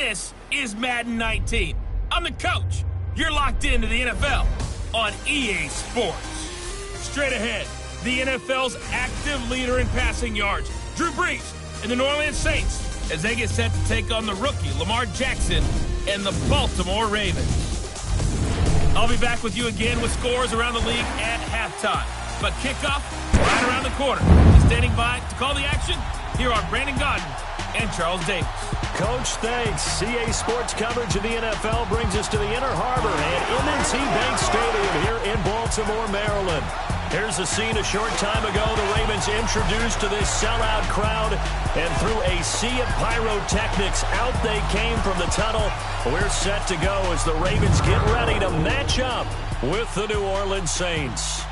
This is Madden 19. I'm the coach. You're locked into the NFL on EA Sports. Straight ahead, the NFL's active leader in passing yards, Drew Brees and the New Orleans Saints, as they get set to take on the rookie Lamar Jackson and the Baltimore Ravens. I'll be back with you again with scores around the league at halftime. But kickoff right around the corner. Standing by to call the action, here are Brandon Godden and Charles Davis. Coach, thanks. CA Sports coverage of the NFL brings us to the Inner Harbor and M&T Bank Stadium here in Baltimore, Maryland. Here's a scene a short time ago. The Ravens introduced to this sellout crowd, and through a sea of pyrotechnics, out they came from the tunnel. We're set to go as the Ravens get ready to match up with the New Orleans Saints.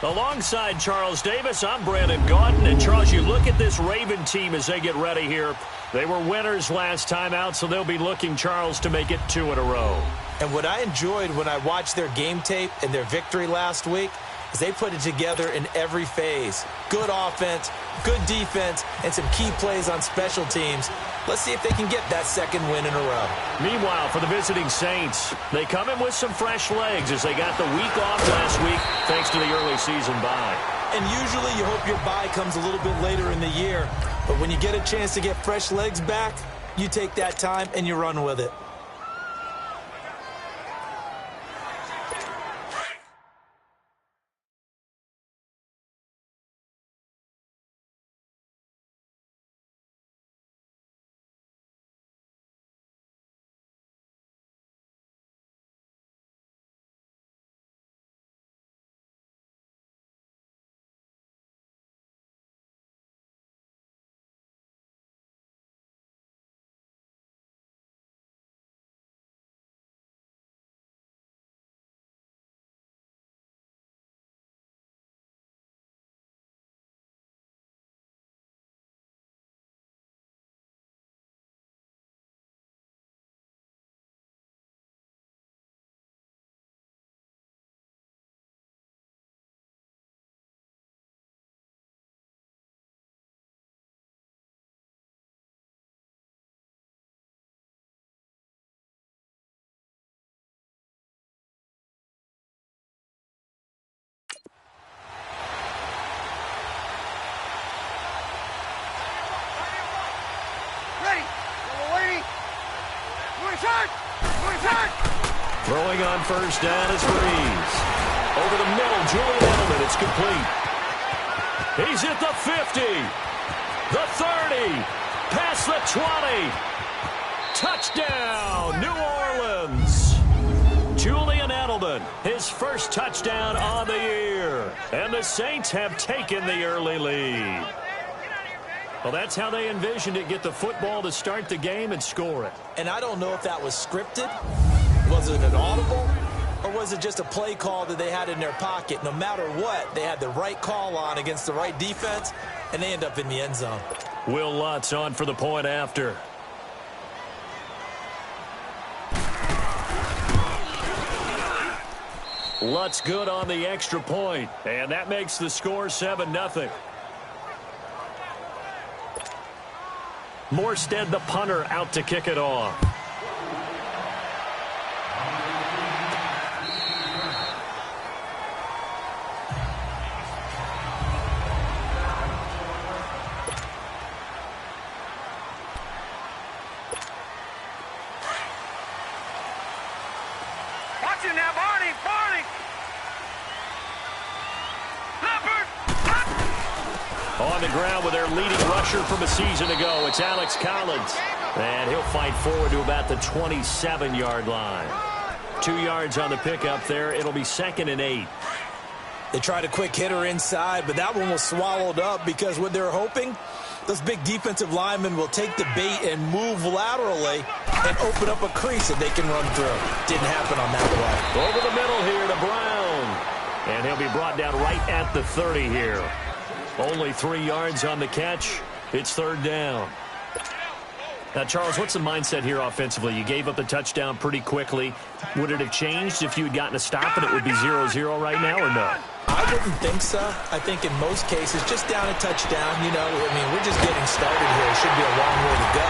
Alongside Charles Davis, I'm Brandon Gaudin. And Charles, you look at this Raven team as they get ready here. They were winners last time out, so they'll be looking, Charles, to make it 2 in a row. And what I enjoyed when I watched their game tape and their victory last week is they put it together in every phase. Good offense, good defense, and some key plays on special teams. Let's see if they can get that second win in a row. Meanwhile, for the visiting Saints, they come in with some fresh legs as they got the week off last week thanks to the early season bye. And usually you hope your bye comes a little bit later in the year. But when you get a chance to get fresh legs back, you take that time and you run with it. Throwing on first down is Brees. Over the middle, Julian Edelman. It's complete. He's at the 50. The 30. Past the 20. Touchdown, New Orleans. Julian Edelman, his first touchdown on the year. And the Saints have taken the early lead. Well, that's how they envisioned it. Get the football to start the game and score it. And I don't know if that was scripted. Was it an audible? Or was it just a play call that they had in their pocket? No matter what, they had the right call on against the right defense, and they end up in the end zone. Will Lutz on for the point after. Lutz good on the extra point, and that makes the score 7-0. Morstead, the punter, out to kick it off. Watch it now, Barney! On the ground with their leading rusher from a season ago. It's Alex Collins. And he'll fight forward to about the 27-yard line. 2 yards on the pickup there. It'll be 2nd and 8. They tried a quick hitter inside, but that one was swallowed up because what they're hoping, those big defensive linemen will take the bait and move laterally and open up a crease that they can run through. Didn't happen on that play. Over the middle here to Brown. And he'll be brought down right at the 30 here. Only 3 yards on the catch. It's 3rd down. Now, Charles, what's the mindset here offensively? You gave up the touchdown pretty quickly. Would it have changed if you had gotten a stop and it would be 0-0 right now or no? I wouldn't think so. I think in most cases, just down a touchdown, you know, I mean, we're just getting started here. It should be a long way to go.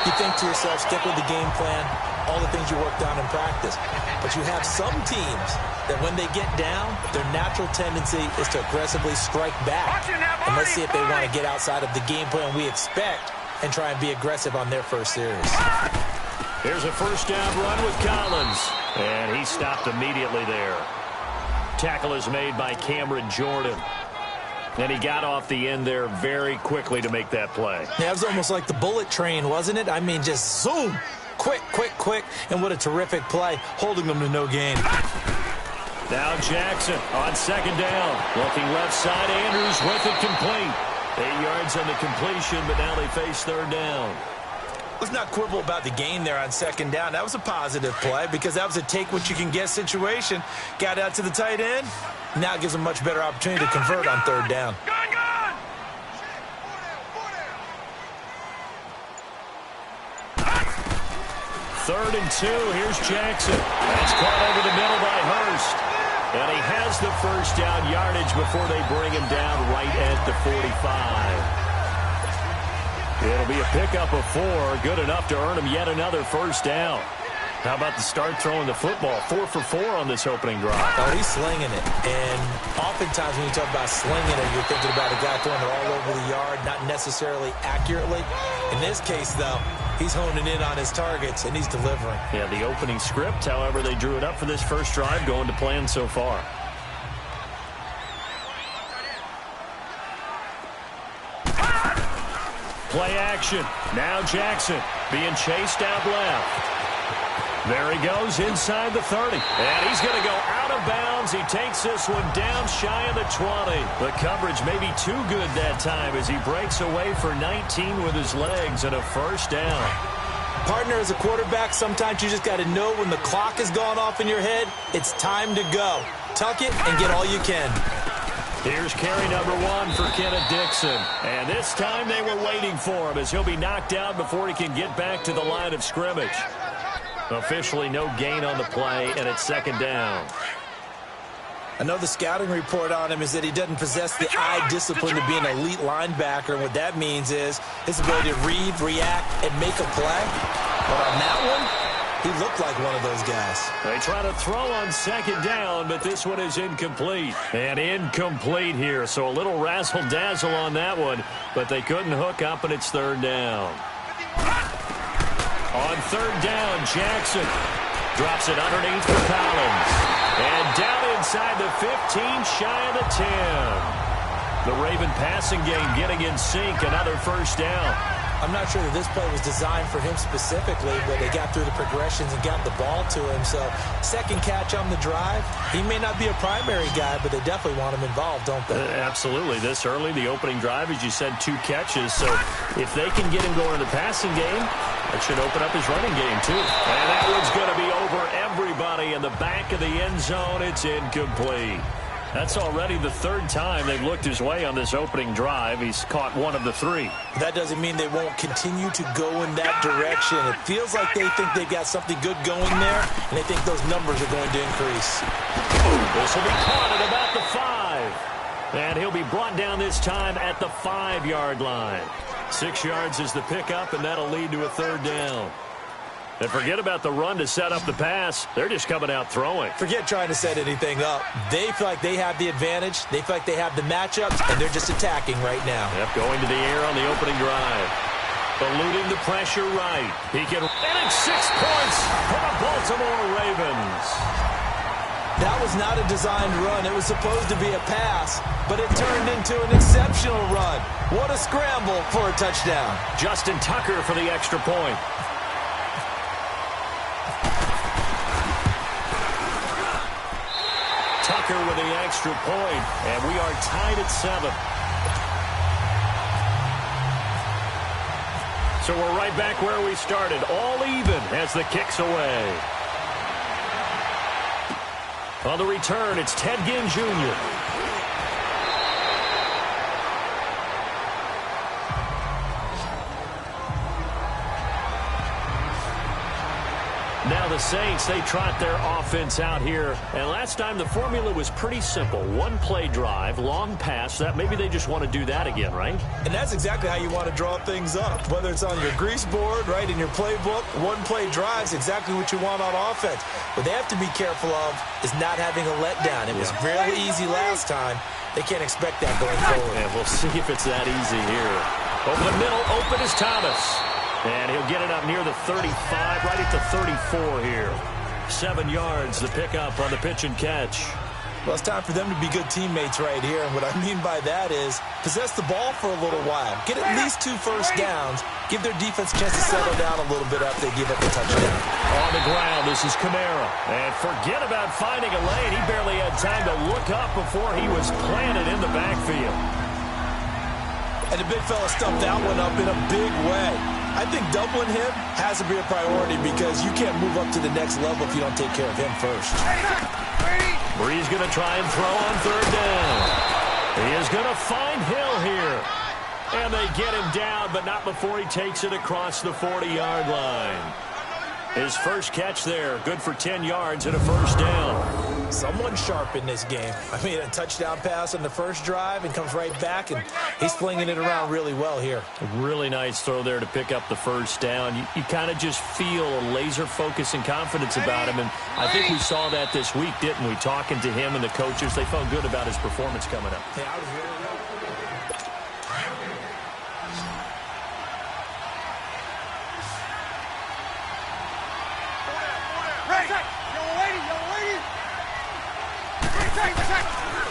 You think to yourself, stick with the game plan, all the things you worked on in practice. But you have some teams that when they get down, their natural tendency is to aggressively strike back. And let's see if they want to get outside of the game plan we expect and try and be aggressive on their first series. Here's a first down run with Collins. And he stopped immediately there. Tackle is made by Cameron Jordan. And he got off the end there very quickly to make that play. Yeah, it was almost like the bullet train, wasn't it? I mean, just zoom. Quick, quick, quick. And what a terrific play, holding them to no gain. Now Jackson on second down. Looking left side, Andrews with it complete. 8 yards on the completion, but now they face third down. Let's not quibble about the gain there on second down. That was a positive play because that was a take-what-you-can-get situation. Got out to the tight end. Now it gives them a much better opportunity to convert on third down. Third and 2. Here's Jackson. That's caught over the middle by Hurst. And he has the first down yardage before they bring him down right at the 45. It'll be a pickup of 4, good enough to earn him yet another first down. How about the start throwing the football? 4 for 4 on this opening drive. Oh, he's slinging it. And oftentimes when you talk about slinging it, you're thinking about a guy throwing it all over the yard, not necessarily accurately. In this case, though, he's honing in on his targets, and he's delivering. Yeah, the opening script, however, they drew it up for this first drive, going to plan so far. Play action. Now Jackson being chased out left. There he goes inside the 30. And he's going to go out of bounds. He takes this one down shy of the 20. The coverage may be too good that time as he breaks away for 19 with his legs and a first down. Partner, as a quarterback, sometimes you just got to know when the clock has gone off in your head, it's time to go. Tuck it and get all you can. Here's carry number 1 for Kenneth Dixon. And this time they were waiting for him as he'll be knocked out before he can get back to the line of scrimmage. Officially no gain on the play, and it's second down. I know the scouting report on him is that he doesn't possess the eye discipline to be an elite linebacker, and what that means is his ability to read, react, and make a play. But on that one, he looked like one of those guys. They try to throw on second down, but this one is incomplete. And incomplete here, so a little razzle-dazzle on that one, but they couldn't hook up, and it's third down. On third down, Jackson drops it underneath for Collins. And down inside the 15, shy of the 10. The Raven passing game getting in sync, another first down. I'm not sure that this play was designed for him specifically, but they got through the progressions and got the ball to him. So second catch on the drive. He may not be a primary guy, but they definitely want him involved, don't they? Absolutely. This early, the opening drive, as you said, 2 catches. So if they can get him going in the passing game, that should open up his running game, too. And that one's going to be over everybody in the back of the end zone. It's incomplete. That's already the 3rd time they've looked his way on this opening drive. He's caught 1 of the 3. That doesn't mean they won't continue to go in that direction. It feels like they think they've got something good going there, and they think those numbers are going to increase. This will be caught at about the 5. And he'll be brought down this time at the 5-yard line. 6 yards is the pickup, and that'll lead to a third down. And forget about the run to set up the pass. They're just coming out throwing. Forget trying to set anything up. They feel like they have the advantage. They feel like they have the matchups, and they're just attacking right now. Yep, going to the air on the opening drive. Eluding the pressure right. He can... And it's 6 points for the Baltimore Ravens. That was not a designed run. It was supposed to be a pass, but it turned into an exceptional run. What a scramble for a touchdown. Justin Tucker for the extra point. Tucker with the extra point, and we are tied at 7. So we're right back where we started, all even as the kick's away. On the return, it's Ted Ginn Jr. Now Well, the Saints, they trot their offense out here. And last time, the formula was pretty simple. One-play drive, long pass. That maybe they just want to do that again, right? And that's exactly how you want to draw things up. Whether it's on your grease board, right, in your playbook, one-play drive is exactly what you want on offense. What they have to be careful of is not having a letdown. It was really easy last time. They can't expect that going forward. And we'll see if it's that easy here. Over the middle, open is Thomas. And he'll get it up near the 35, right at the 34 here. 7 yards, the pickup on the pitch and catch. Well, it's time for them to be good teammates right here. And what I mean by that is possess the ball for a little while. Get at least 2 first downs. Give their defense a chance to settle down a little bit after they give up the touchdown. On the ground, this is Kamara. And forget about finding a lane. He barely had time to look up before he was planted in the backfield. And the big fella stuffed that one up in a big way. I think doubling him has to be a priority because you can't move up to the next level if you don't take care of him first. Bree's going to try and throw on 3rd down. He is going to find Hill here. And they get him down, but not before he takes it across the 40-yard line. His first catch there, good for 10 yards and a first down. Someone sharp in this game. I mean, a touchdown pass on the first drive and comes right back, and he's flinging it around really well here. A really nice throw there to pick up the first down. You kind of just feel a laser focus and confidence about him, and I think we saw that this week, didn't we? Talking to him and the coaches, they felt good about his performance coming up. Yeah, I was really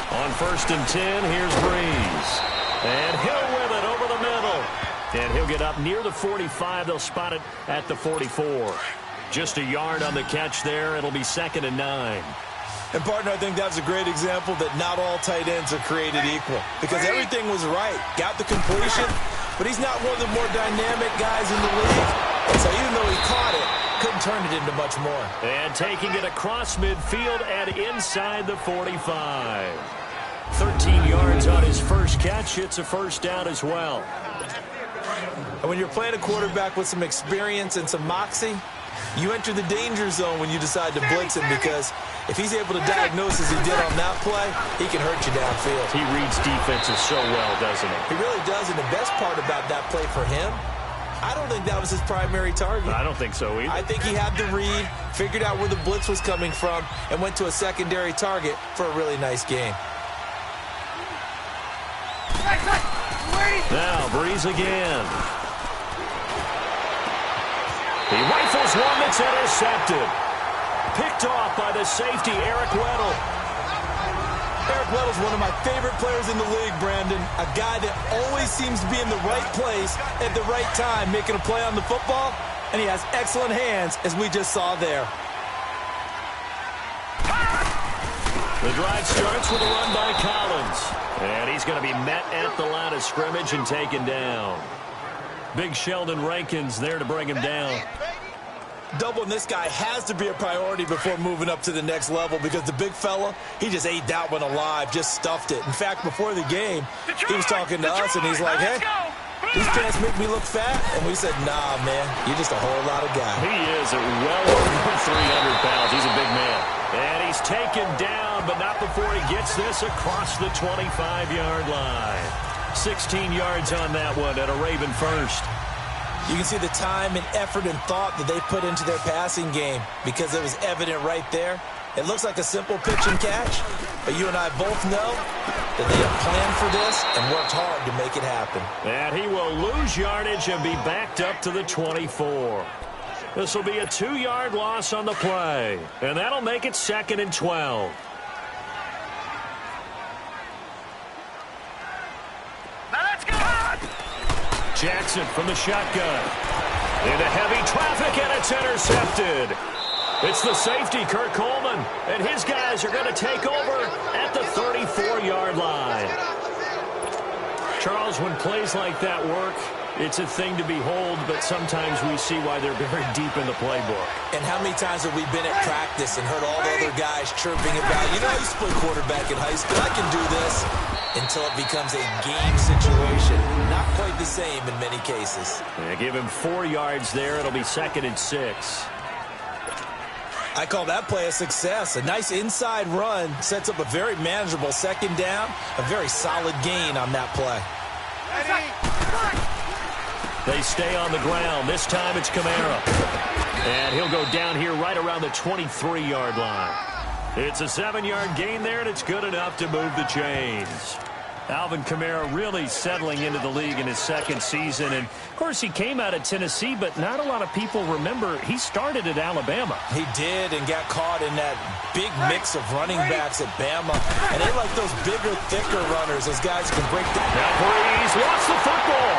On 1st and 10, here's Breeze. And Hill with it over the middle. And he'll get up near the 45. They'll spot it at the 44. Just a yard on the catch there. It'll be 2nd and 9. And, partner, I think that's a great example that not all tight ends are created equal. Because everything was right. Got the completion, but he's not one of the more dynamic guys in the league. And so even though he caught it, couldn't turn it into much more. And taking it across midfield and inside the 45. 13 yards on his first catch. It's a first down as well. And when you're playing a quarterback with some experience and some moxie, you enter the danger zone when you decide to blitz him, because if he's able to diagnose as he did on that play, he can hurt you downfield. He reads defenses so well, doesn't he? He really does, and the best part about that play for him, I don't think that was his primary target. I don't think so either. I think he had the read, figured out where the blitz was coming from, and went to a secondary target for a really nice game. Now, Breeze again. He rifles one that's intercepted. Picked off by the safety, Eric Weddle. Eric Weddle's one of my favorite players in the league, Brandon. A guy that always seems to be in the right place at the right time, making a play on the football, and he has excellent hands, as we just saw there. The drive starts with a run by Collins. And he's going to be met at the line of scrimmage and taken down. Big Sheldon Rankins there to bring him down. Doubling this guy has to be a priority before moving up to the next level, because the big fella, he just ate that one alive, just stuffed it. In fact, before the game, he was talking to us, and he's like, hey, these pants make me look fat. And we said, nah, man, you're just a whole lot of guy. He is well over 300 pounds. He's a big man. And he's taken down, but not before he gets this across the 25-yard line. 16 yards on that one at a Raven first. You can see the time and effort and thought that they put into their passing game, because it was evident right there. It looks like a simple pitch and catch, but you and I both know that they have planned for this and worked hard to make it happen. And he will lose yardage and be backed up to the 24. This will be a 2-yard loss on the play, and that'll make it 2nd and 12. Now let's go! Jackson from the shotgun. Into heavy traffic, and it's intercepted. It's the safety, Kurt Coleman, and his guys are going to take over at the 34-yard line. Charles, when plays like that work, it's a thing to behold, but sometimes we see why they're very deep in the playbook. And how many times have we been at practice and heard all the other guys chirping about, you know, I used to play quarterback in high school, I can do this, until it becomes a game situation. Not quite the same in many cases. Yeah, give him 4 yards there. It'll be 2nd and 6. I call that play a success. A nice inside run sets up a very manageable second down. A very solid gain on that play. They stay on the ground. This time it's Kamara. And he'll go down here right around the 23-yard line. It's a 7-yard gain there, and it's good enough to move the chains. Alvin Kamara really settling into the league in his second season. And, of course, he came out of Tennessee, but not a lot of people remember he started at Alabama. He did and got caught in that big mix of running backs at Bama. And they like those bigger, thicker runners. Those guys can break the... Now Breeze lost the football.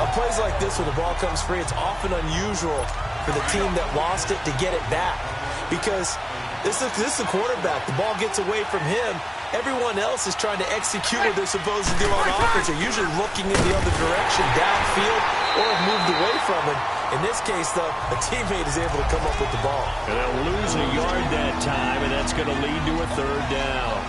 On plays like this where the ball comes free, it's often unusual for the team that lost it to get it back. Because this is the quarterback. The ball gets away from him. Everyone else is trying to execute what they're supposed to do on offense. They're usually looking in the other direction, downfield, or have moved away from it. In this case, though, a teammate is able to come up with the ball. And they'll lose a yard that time, and that's going to lead to a third down.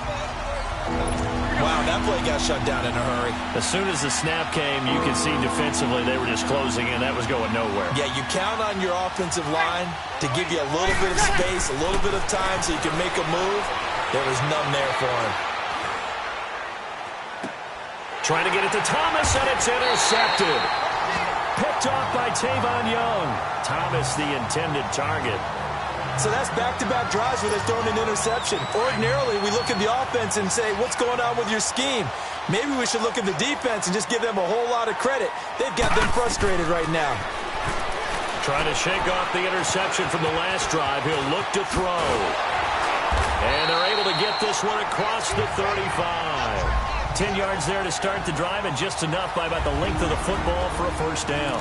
Wow, that play got shut down in a hurry. As soon as the snap came, you could see defensively they were just closing in. That was going nowhere. Yeah, you count on your offensive line to give you a little bit of space, a little bit of time so you can make a move. There was none there for him. Trying to get it to Thomas, and it's intercepted. Picked off by Tavon Young. Thomas, the intended target. So that's back-to-back drives where they're throwing an interception. Ordinarily, we look at the offense and say, what's going on with your scheme? Maybe we should look at the defense and just give them a whole lot of credit. They've got them frustrated right now. Trying to shake off the interception from the last drive. He'll look to throw. And they're able to get this one across the 35. 10 yards there to start the drive, and just enough by about the length of the football for a first down.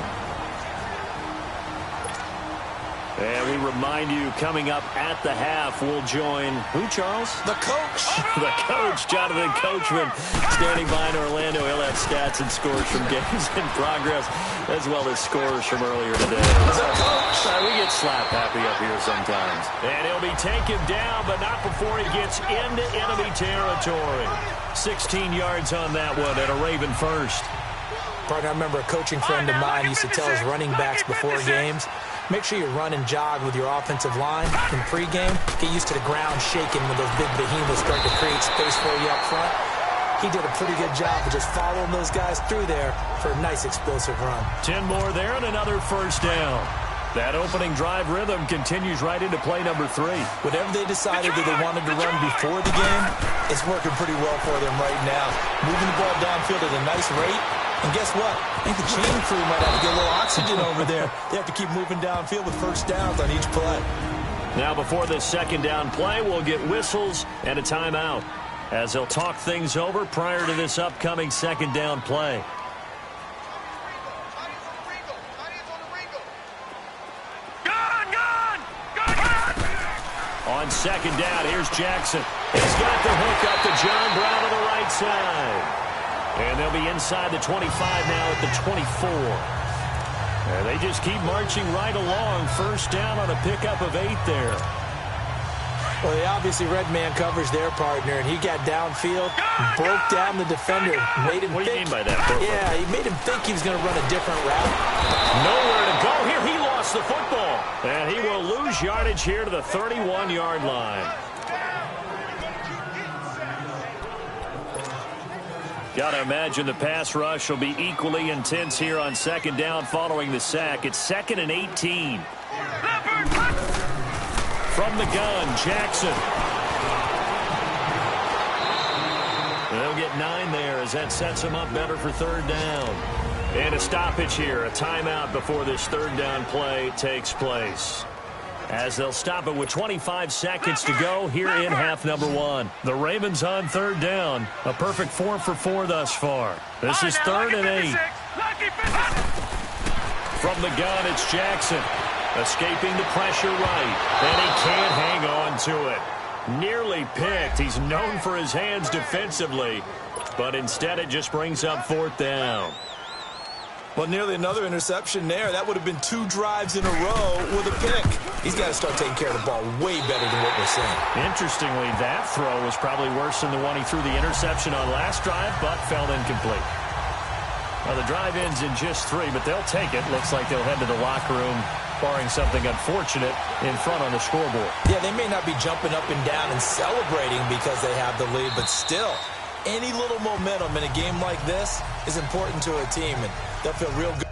And we remind you, coming up at the half, we'll join who, Charles? The coach. The coach, Jonathan Coachman, standing by in Orlando. He'll have stats and scores from games in progress, as well as scores from earlier today. The coach. We get slap happy up here sometimes. And he'll be taken down, but not before he gets into enemy territory. 16 yards on that one, and a Raven first. Partner, I remember a coaching friend of mine used to tell his running backs before games, make sure you run and jog with your offensive line in pregame. Get used to the ground shaking when those big behemoths start to create space for you up front. He did a pretty good job of just following those guys through there for a nice explosive run. 10 more there and another first down. That opening drive rhythm continues right into play number 3. Whatever they decided that they wanted to run before the game, it's working pretty well for them right now. Moving the ball downfield at a nice rate. And guess what? I think the chain crew might have to get a little oxygen over there. They have to keep moving downfield with first downs on each play. Now before this second down play, we'll get whistles and a timeout as they'll talk things over prior to this upcoming second down play. On second down, here's Jackson. He's got the hook up to John Brown to the right side. And they'll be inside the 25 now at the 24. And they just keep marching right along. First down on a pickup of 8 there. Well, they obviously red man covers their partner, and he got downfield, broke down the defender, made him What do you mean by that? Yeah, he made him think he was going to run a different route. Nowhere to go here. He lost the football. And he will lose yardage here to the 31-yard line. Got to imagine the pass rush will be equally intense here on second down following the sack. It's 2nd and 18. From the gun, Jackson. They'll get 9 there as that sets him up better for third down. And a stoppage here, a timeout before this third down play takes place. As they'll stop it with 25 seconds to go here in half number 1. The Ravens on third down. A perfect 4 for 4 thus far. This is 3rd and 8. From the gun, it's Jackson. Escaping the pressure right. And he can't hang on to it. Nearly picked. He's known for his hands defensively. But instead it just brings up 4th down. Well, nearly another interception there. That would have been 2 drives in a row with a pick. He's got to start taking care of the ball way better than what we're seeing. Interestingly, that throw was probably worse than the one he threw the interception on last drive, but fell incomplete. Well, the drive ends in just 3, but they'll take it. Looks like they'll head to the locker room, barring something unfortunate in front on the scoreboard. Yeah, they may not be jumping up and down and celebrating because they have the lead, but still, any little momentum in a game like this is important to a team, and they'll feel real good.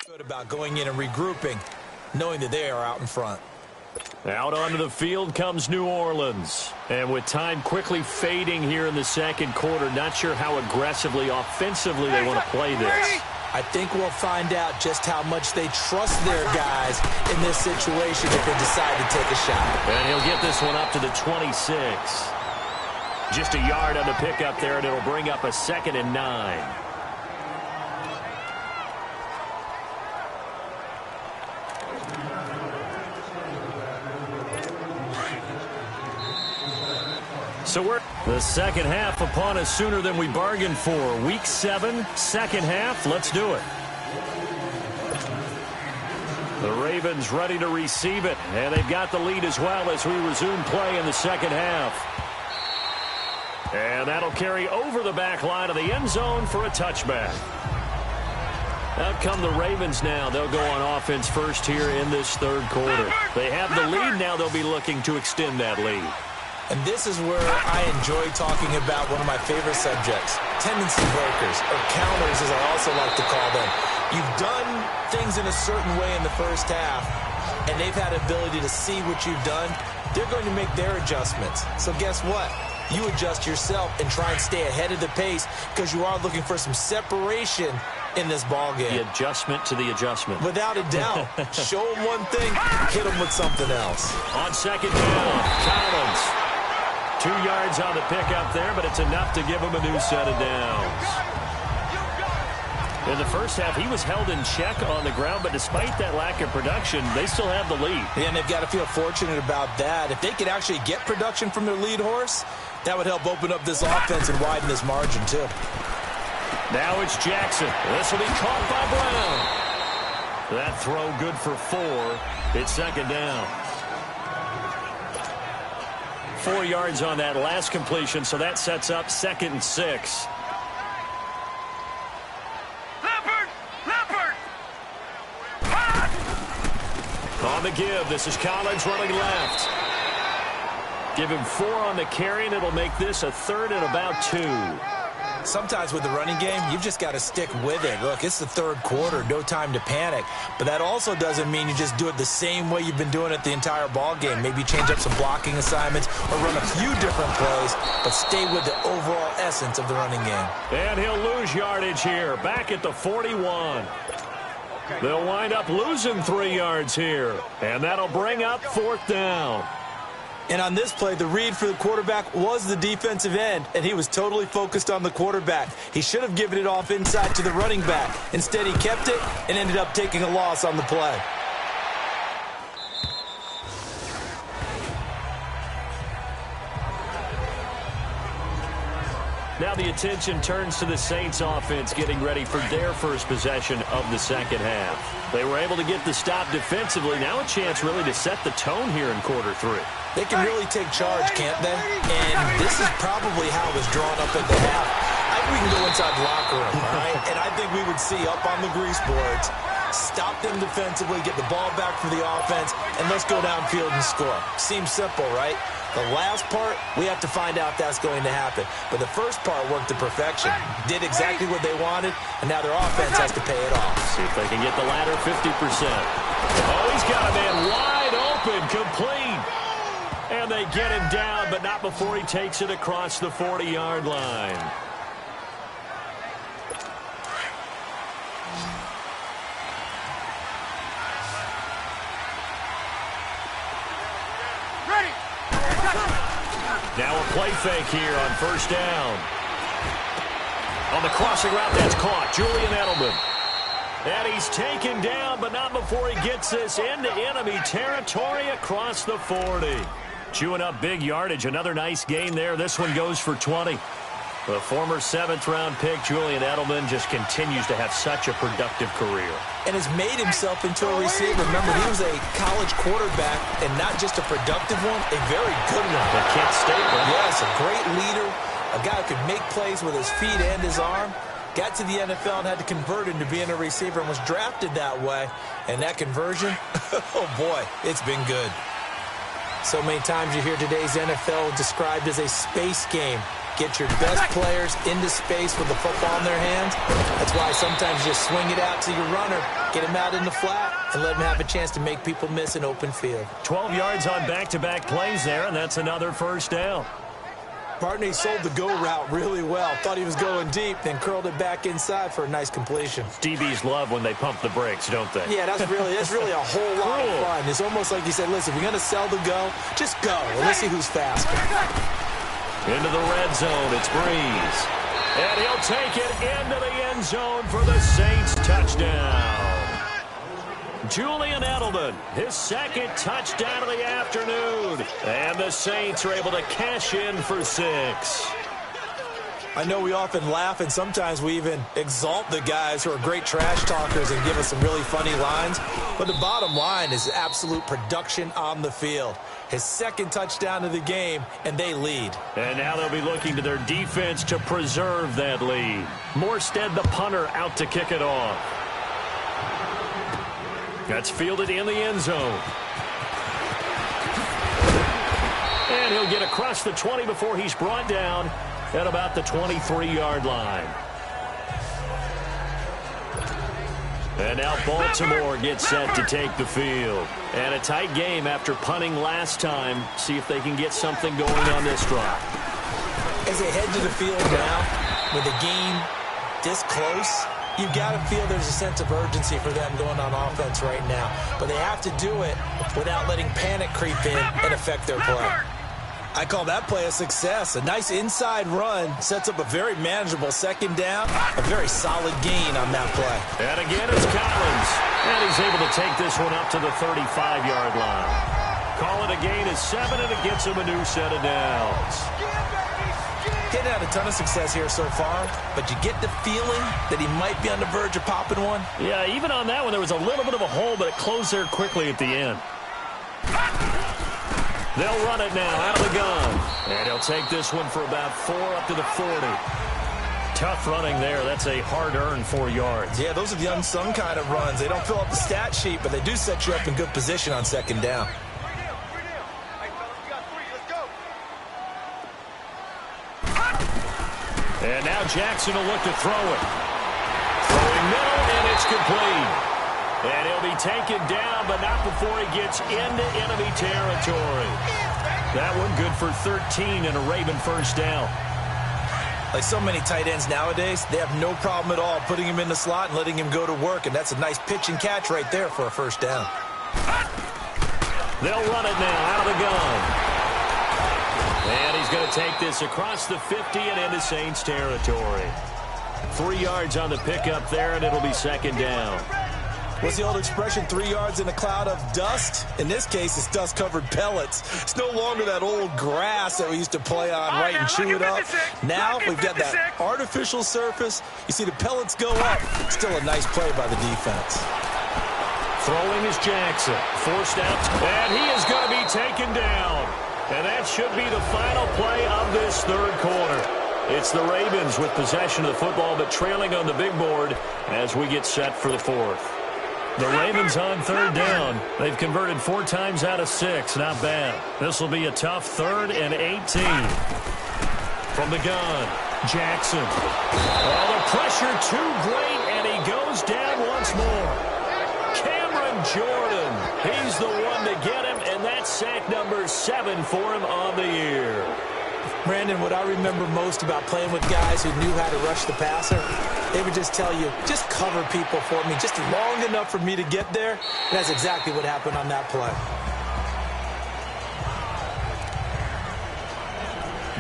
Good about going in and regrouping, knowing that they are out in front. Out onto the field comes New Orleans. And with time quickly fading here in the second quarter, not sure how aggressively, offensively they want to play this. I think we'll find out just how much they trust their guys in this situation if they decide to take a shot. And he'll get this one up to the 26. Just a yard on the pickup there, and it'll bring up a 2nd and 9. So we're the second half upon us sooner than we bargained for. Week 7, second half. Let's do it. The Ravens ready to receive it, and they've got the lead as well as we resume play in the second half. And that'll carry over the back line of the end zone for a touchback. Out come the Ravens now. They'll go on offense first here in this third quarter. They have the lead. Now they'll be looking to extend that lead. And this is where I enjoy talking about one of my favorite subjects, tendency breakers, or counters as I also like to call them. You've done things in a certain way in the first half, and they've had ability to see what you've done. They're going to make their adjustments. So guess what? You adjust yourself and try and stay ahead of the pace because you are looking for some separation in this ballgame. The adjustment to the adjustment. Without a doubt. Show them one thing, hit them with something else. On second down, Collins. 2 yards on the pickup there, but it's enough to give him a new set of downs. In the first half, he was held in check on the ground, but despite that lack of production, they still have the lead. And they've got to feel fortunate about that. If they could actually get production from their lead horse, that would help open up this offense and widen this margin, too. Now it's Jackson. This will be caught by Brown. That throw good for 4. It's second down. 4 yards on that last completion, so that sets up 2nd and 6. On the give, this is Collins running left. Give him 4 on the carry, and it'll make this a 3rd and about 2. Sometimes with the running game, you've just got to stick with it. Look, it's the third quarter, no time to panic. But that also doesn't mean you just do it the same way you've been doing it the entire ball game. Maybe change up some blocking assignments or run a few different plays, but stay with the overall essence of the running game. And he'll lose yardage here, back at the 41. They'll wind up losing 3 yards here, and that'll bring up 4th down. And on this play, the read for the quarterback was the defensive end, and he was totally focused on the quarterback. He should have given it off inside to the running back. Instead, he kept it and ended up taking a loss on the play. Now the attention turns to the Saints offense getting ready for their first possession of the second half. They were able to get the stop defensively. Now a chance really to set the tone here in quarter 3. They can really take charge, can't they? And this is probably how it was drawn up at the half. I think we can go inside the locker room, all right? And I think we would see up on the grease boards stop them defensively, get the ball back for the offense, and let's go downfield and score. Seems simple, right? The last part, we have to find out if that's going to happen. But the first part worked to perfection. Did exactly what they wanted, and now their offense has to pay it off. See if they can get the latter 50%. Oh, he's got a man wide open, complete. And they get him down, but not before he takes it across the 40-yard line. Now a play fake here on first down. On the crossing route, that's caught. Julian Edelman. And he's taken down, but not before he gets this into enemy territory across the 40. Chewing up big yardage. Another nice gain there. This one goes for 20. The former 7th-round pick, Julian Edelman, just continues to have such a productive career. And has made himself into a receiver. Remember, he was a college quarterback, and not just a productive one, a very good one. But Kent State, right? Yes, a great leader, a guy who could make plays with his feet and his arm. Got to the NFL and had to convert into being a receiver and was drafted that way. And that conversion, oh boy, it's been good. So many times you hear today's NFL described as a space game. Get your best players into space with the football in their hands. That's why sometimes you just swing it out to your runner, get him out in the flat, and let him have a chance to make people miss an open field. 12 yards on back-to-back plays there, and that's another first down. Partney sold the go route really well. Thought he was going deep, then curled it back inside for a nice completion. DBs love when they pump the brakes, don't they? Yeah, that's really a whole lot of fun. It's almost like you said, listen, if we're going to sell the go, just go. And let's see who's faster. Into the red zone, it's Breeze. And he'll take it into the end zone for the Saints touchdown. Julian Edelman, his second touchdown of the afternoon. And the Saints are able to cash in for 6. I know we often laugh, and sometimes we even exalt the guys who are great trash talkers and give us some really funny lines. But the bottom line is absolute production on the field. His second touchdown of the game, and they lead. And now they'll be looking to their defense to preserve that lead. Morstead, the punter, out to kick it off. That's fielded in the end zone. And he'll get across the 20 before he's brought down at about the 23-yard line. And now Baltimore gets set to take the field. And a tight game after punting last time. See if they can get something going on this drive. As they head to the field now, with the game this close, you've got to feel there's a sense of urgency for them going on offense right now. But they have to do it without letting panic creep in and affect their play. I call that play a success. A nice inside run sets up a very manageable second down. A very solid gain on that play. And again, it's Collins. And he's able to take this one up to the 35-yard line. Call it a gain of 7, and it gets him a new set of downs. Getting had a ton of success here so far, but you get the feeling that he might be on the verge of popping one. Yeah, even on that one, there was a little bit of a hole, but it closed there quickly at the end. They'll run it now out of the gun. And he'll take this one for about 4 up to the 40. Tough running there. That's a hard-earned 4 yards. Yeah, those are the unsung kind of runs. They don't fill up the stat sheet, but they do set you up in good position on second down. And now Jackson will look to throw it. Throwing middle, and it's complete. And he'll be taken down, but not before he gets into enemy territory. That one good for 13 and a Raven first down. Like so many tight ends nowadays, they have no problem at all putting him in the slot and letting him go to work, and that's a nice pitch and catch right there for a first down. They'll run it now out of the gun. And he's going to take this across the 50 and into Saints territory. 3 yards on the pickup there, and it'll be second down. What's the old expression, 3 yards in a cloud of dust? In this case, it's dust-covered pellets. It's no longer that old grass that we used to play on, right, and chew it up. Now we've got that artificial surface. You see the pellets go up. Still a nice play by the defense. Throwing is Jackson. Forced out, and he is going to be taken down. And that should be the final play of this third quarter. It's the Ravens with possession of the football, but trailing on the big board as we get set for the fourth. The Ravens on third down. They've converted 4 times out of 6. Not bad. This will be a tough 3rd and 18. From the gun, Jackson. Oh, the pressure too great, and he goes down once more. Cameron Jordan. He's the one to get him, and that's sack number 7 for him on the year. Brandon, what I remember most about playing with guys who knew how to rush the passer, they would just tell you, just cover people for me, just long enough for me to get there. And that's exactly what happened on that play.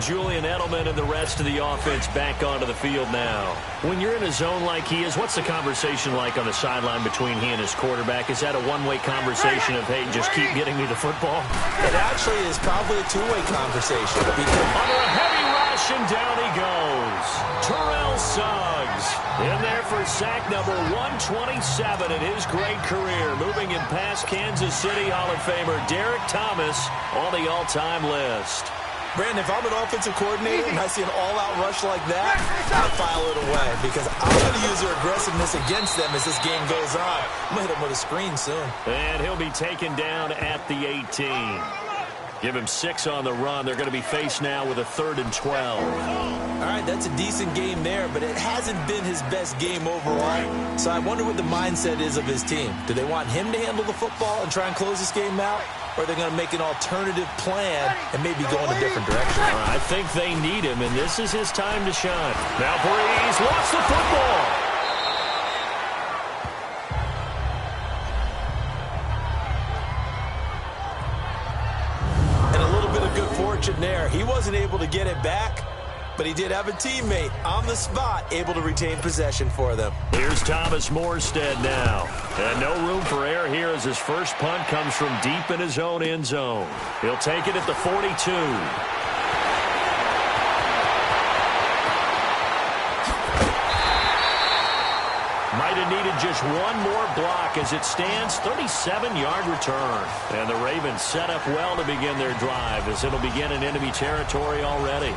Julian Edelman and the rest of the offense back onto the field now. When you're in a zone like he is, what's the conversation like on the sideline between he and his quarterback? Is that a one-way conversation of, hey, just keep getting me the football? It actually is probably a two-way conversation. Under a heavy rush, and down he goes. Terrell Suggs in there for sack number 127 in his great career. Moving in past Kansas City Hall of Famer Derek Thomas on the all-time list. Brandon, if I'm an offensive coordinator and I see an all-out rush like that, I'll file it away because I'm going to use their aggressiveness against them as this game goes on. I'm going to hit him with a screen soon. And he'll be taken down at the 18. Give him 6 on the run. They're going to be faced now with a 3rd and 12. All right, that's a decent game there, but it hasn't been his best game overall. So I wonder what the mindset is of his team. Do they want him to handle the football and try and close this game out? Or are they going to make an alternative plan and maybe go in a different direction? I think they need him, and this is his time to shine. Now Breeze lost the football. And a little bit of good fortune there. He wasn't able to get it back, but he did have a teammate on the spot able to retain possession for them. Here's Thomas Morstead now. And no room for error here as his first punt comes from deep in his own end zone. He'll take it at the 42. Might have needed just one more block as it stands, 37-yard return. And the Ravens set up well to begin their drive as it'll begin in enemy territory already.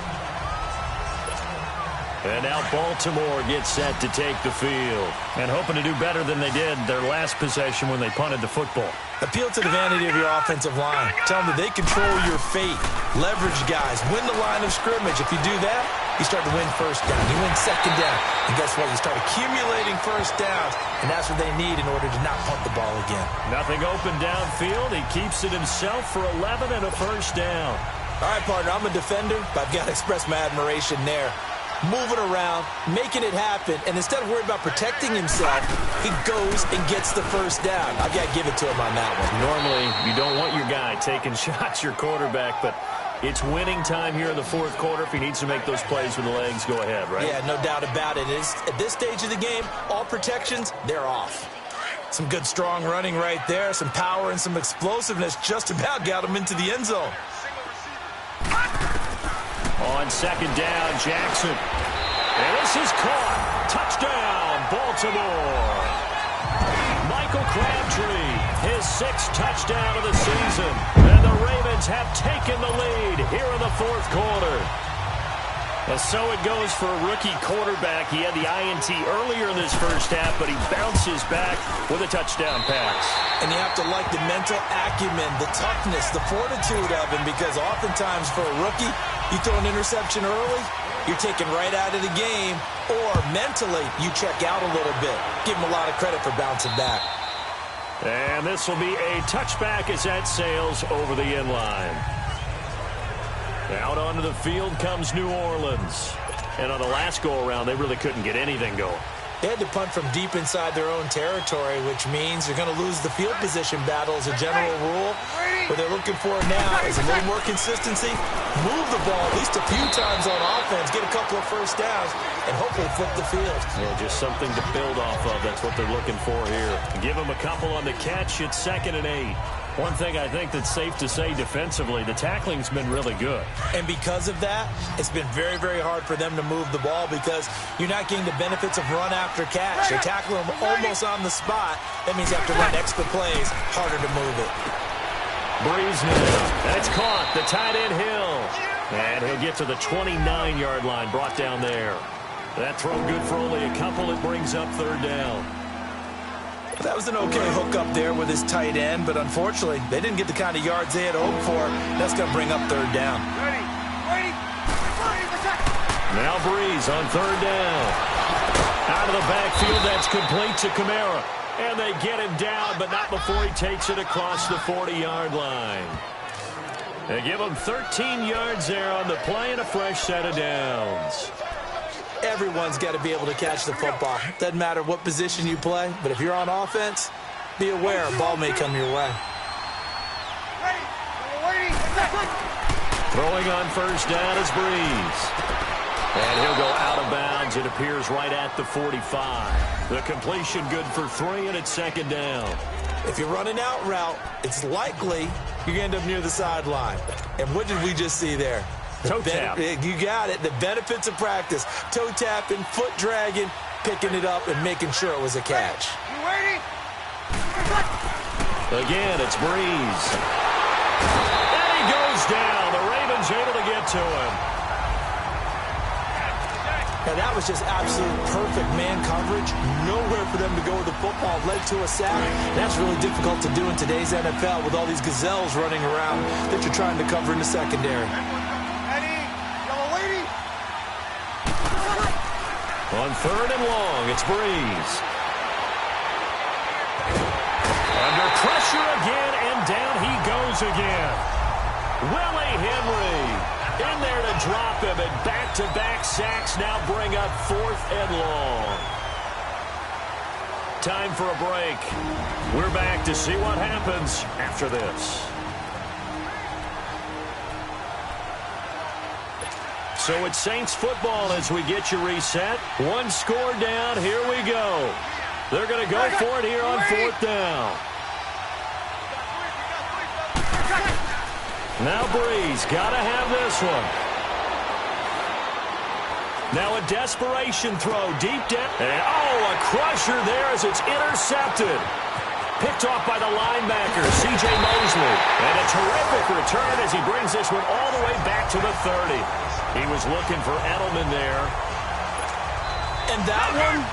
And now Baltimore gets set to take the field. And hoping to do better than they did their last possession when they punted the football. Appeal to the vanity of your offensive line. Tell them that they control your fate. Leverage guys. Win the line of scrimmage. If you do that, you start to win first down. You win second down. And guess what? You start accumulating first downs. And that's what they need in order to not punt the ball again. Nothing open downfield. He keeps it himself for 11 and a first down. All right, partner, I'm a defender, but I've got to express my admiration there. Moving around, making it happen, and instead of worrying about protecting himself, he goes and gets the first down. I've got to give it to him on that one. Normally, you don't want your guy taking shots, your quarterback, but it's winning time here in the fourth quarter. If he needs to make those plays with the legs, go ahead, right? Yeah, no doubt about it. At this stage of the game, all protections, they're off. Some good, strong running right there, some power and some explosiveness just about got him into the end zone. On second down, Jackson. And this is caught. Touchdown, Baltimore. Michael Crabtree, his 6th touchdown of the season. And the Ravens have taken the lead here in the fourth quarter. And so it goes for a rookie quarterback. He had the INT earlier in this first half, but he bounces back with a touchdown pass. And you have to like the mental acumen, the toughness, the fortitude of him, because oftentimes for a rookie, you throw an interception early, you're taken right out of the game, or mentally you check out a little bit. Give him a lot of credit for bouncing back. And this will be a touchback as that sails over the end line. Out onto the field comes New Orleans. And on the last go-around, they really couldn't get anything going. They had to punt from deep inside their own territory, which means they're going to lose the field position battle as a general rule. What they're looking for now is a little more consistency, move the ball at least a few times on offense, get a couple of first downs, and hopefully flip the field. Yeah, just something to build off of. That's what they're looking for here. Give them a couple on the catch. It's 2nd and 8. One thing I think that's safe to say defensively, the tackling's been really good. And because of that, it's been very, very hard for them to move the ball because you're not getting the benefits of run after catch. They tackle them almost on the spot. That means you have to run extra plays, harder to move it. Breeze now. That's caught. The tight end Hill. And he'll get to the 29-yard line, brought down there. That throw good for only a couple. It brings up 3rd down. That was an okay hook up there with his tight end, but unfortunately, they didn't get the kind of yards they had hoped for. That's going to bring up third down. Now Breeze on third down. Out of the backfield, that's complete to Kamara. And they get him down, but not before he takes it across the 40-yard line. They give him 13 yards there on the play and a fresh set of downs. Everyone's got to be able to catch the football. Doesn't matter what position you play, but if you're on offense, be aware a ball may come your way. Throwing on first down is Breeze. And he'll go out of bounds. It appears right at the 45. The completion good for 3, and it's second down. If you're running out route, it's likely you're going to end up near the sideline. And what did we just see there? Toe tap. You got it. The benefits of practice. Toe tapping, foot dragging, picking it up, and making sure it was a catch. Again, it's Breeze. And he goes down. The Ravens able to get to him. Now, that was just absolute perfect man coverage. Nowhere for them to go with the football. Led to a sack. That's really difficult to do in today's NFL with all these gazelles running around that you're trying to cover in the secondary. On third and long, it's Breeze. Under pressure again, and down he goes again. Willie Henry in there to drop him, and back-to-back sacks now bring up 4th and long. Time for a break. We're back to see what happens after this. So it's Saints football as we get you reset. 1 score down. Here we go. They're going to go for it here on 4th down. Now Breeze, got to have this one. Now a desperation throw deep down. And a crusher there as it's intercepted. Picked off by the linebacker, C.J. Mosley. And a terrific return as he brings this one all the way back to the 30. He was looking for Edelman there. And that one,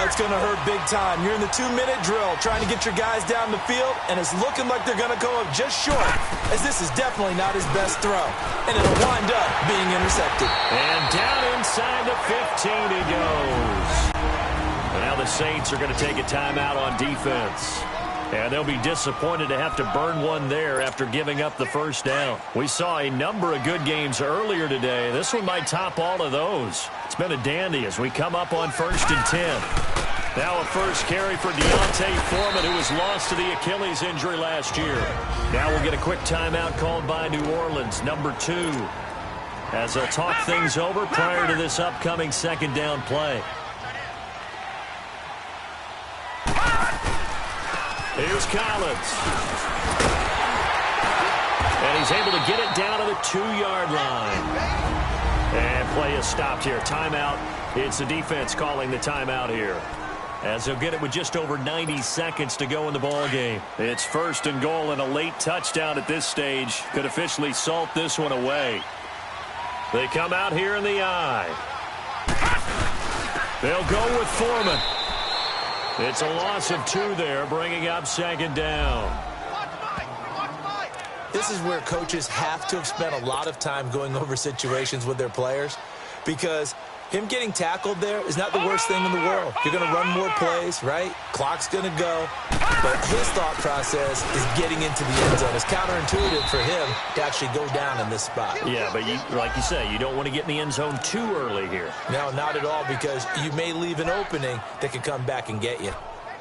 it's going to hurt big time. You're in the 2-minute drill trying to get your guys down the field, and it's looking like they're going to go up just short, as this is definitely not his best throw. And it'll wind up being intercepted. And down inside the 15 he goes. And now the Saints are going to take a timeout on defense. And they'll be disappointed to have to burn one there after giving up the first down. We saw a number of good games earlier today. This one might top all of those. It's been a dandy as we come up on 1st and 10. Now a first carry for Deontay Foreman, who was lost to the Achilles injury last year. Now we'll get a quick timeout called by New Orleans, number 2, as they'll talk things over prior to this upcoming second down play. Here's Collins. And he's able to get it down to the 2-yard line. And play is stopped here. Timeout. It's the defense calling the timeout here, as they'll get it with just over 90 seconds to go in the ball game. It's 1st and goal, and a late touchdown at this stage could officially salt this one away. They come out here in the I. They'll go with Foreman. It's a loss of 2 there, bringing up second down. This is where coaches have to have spent a lot of time going over situations with their players, because him getting tackled there is not the worst thing in the world. You're going to run more plays, right? Clock's going to go. But his thought process is getting into the end zone. It's counterintuitive for him to actually go down in this spot. Yeah, but like you say, you don't want to get in the end zone too early here. No, not at all, because you may leave an opening that could come back and get you.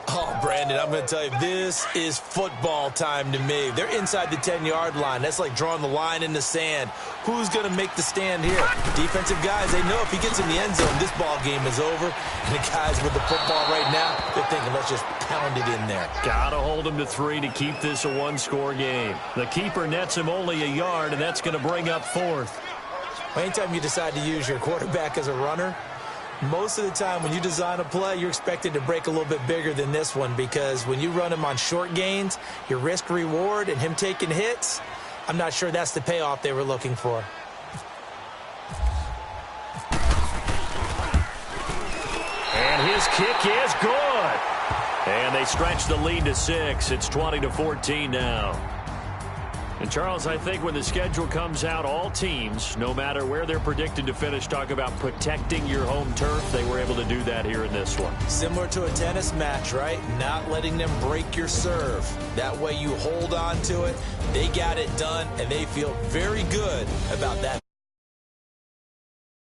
Oh, Brandon, I'm going to tell you, this is football time to me. They're inside the 10-yard line. That's like drawing the line in the sand. Who's going to make the stand here? Defensive guys, they know if he gets in the end zone, this ball game is over. And the guys with the football right now, they're thinking, let's just pound it in there. Got to hold him to 3 to keep this a 1-score game. The keeper nets him only a yard, and that's going to bring up 4th. Anytime you decide to use your quarterback as a runner, most of the time when you design a play, you're expected to break a little bit bigger than this one, because when you run him on short gains, your risk-reward and him taking hits, I'm not sure that's the payoff they were looking for. And his kick is good. And they stretch the lead to 6. It's 20-14 now. And, Charles, I think when the schedule comes out, all teams, no matter where they're predicted to finish, talk about protecting your home turf. They were able to do that here in this one. Similar to a tennis match, right? Not letting them break your serve. That way you hold on to it. They got it done, and they feel very good about that.